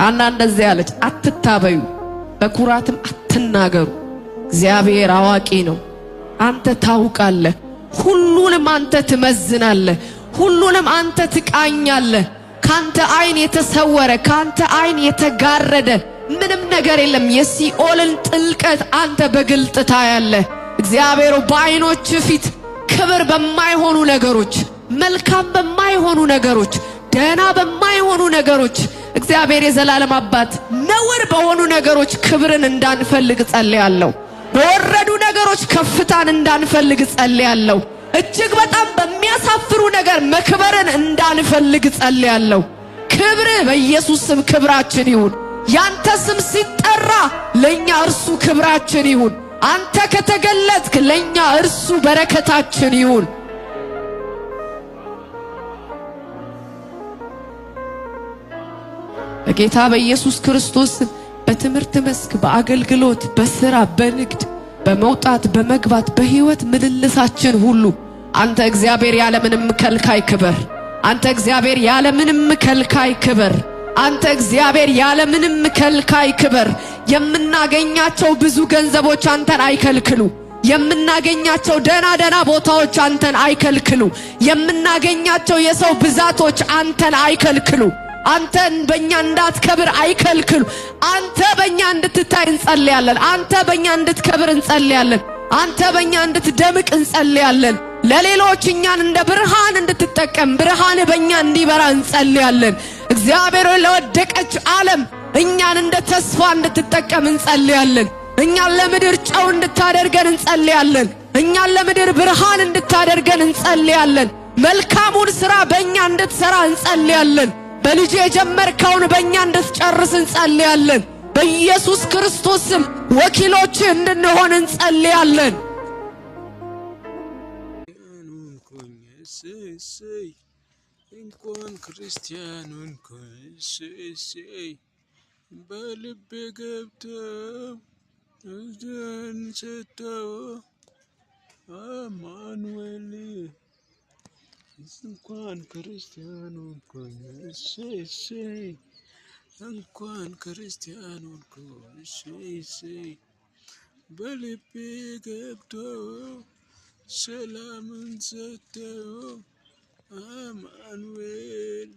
አና እንደዚህ ያለች አትታበዩ በኩራትም አትናገሩ እግዚአብሔር አዋቂ ነው አንተ ታውቃለህ ሁሉንም አንተ ትመዝናለህ ሁሉንም አንተ ትቃኛለህ ካንተ አይን የተሰወረ ካንተ አይን የተጋረደ ምንም ነገር የለም የሲኦልን ጥልቀት አንተ በግልጥ ታያለህ እግዚአብሔር በአይኖች ፊት ክብር በማይሆኑ ነገሮች መልካም በማይሆኑ ነገሮች ደህና በማይሆኑ ነገሮች እግዚአብሔር የዘላለም አባት ነውር በሆኑ ነገሮች ክብርን እንዳንፈልግ ጸልያለሁ በወረዱ ነገሮች ከፍታን እንዳንፈልግ ጸልያለሁ እጅግ በጣም በሚያሳፍሩ ነገር መክበርን እንዳንፈልግ ጸልያለሁ ክብር በኢየሱስ ስም ክብራችን ይሁን ያንተ ስም ሲጠራ ለኛ እርሱ ክብራችን ይሁን አንተ ከተገለጥክ ለኛ እርሱ በረከታችን ይሁን በጌታ በኢየሱስ ክርስቶስ በትምህርት መስክ በአገልግሎት በስራ በንግድ በመውጣት በመግባት በህይወት ምልልሳችን ሁሉ አንተ እግዚአብሔር ያለ ምንም ከልካይ ክብር አንተ እግዚአብሔር ያለ ምንም ከልካይ ክብር አንተ እግዚአብሔር ያለ ምንም ከልካይ ክብር የምናገኛቸው ብዙ ገንዘቦች አንተን አይከልክሉ የምናገኛቸው ደና ቦታዎች አንተን አይከልክሉ የምናገኛቸው የሰው ብዛቶች አንተን አይከልክሉ አንተን በእኛ እንዳትከብር አይከልክሉ አንተ በእኛ እንድትታይ እንጸልያለን አንተ በእኛ እንድትከብር እንጸልያለን አንተ በእኛ እንድትደምቅ እንጸልያለን ለሌሎች እኛን እንደ ብርሃን እንድትጠቀም ብርሃን በእኛ እንዲበራ እንጸልያለን እግዚአብሔር ለወደቀች ዓለም እኛን እንደ ተስፋ እንድትጠቀም እንጸልያለን እኛን ለምድር ጨው እንድታደርገን እንጸልያለን እኛን ለምድር ብርሃን እንድታደርገን እንጸልያለን መልካሙን ሥራ በእኛ እንድትሰራ እንጸልያለን በልጅ የጀመርከውን በእኛ እንድትጨርስ እንጸልያለን በኢየሱስ ክርስቶስ ስም ወኪሎች እንድንሆን እንጸልያለን እንኳን ክርስቲያኑን ኮንሽሽ በልቤ ገብተው እጅን ሰጥተው አማኑኤል እንኳን ክርስቲያኑን ኮንሽሽ እንኳን ክርስቲያኑን ኮንሽሽ በልቤ ገብተው ሰላምን ሰጥተው አማኑኤል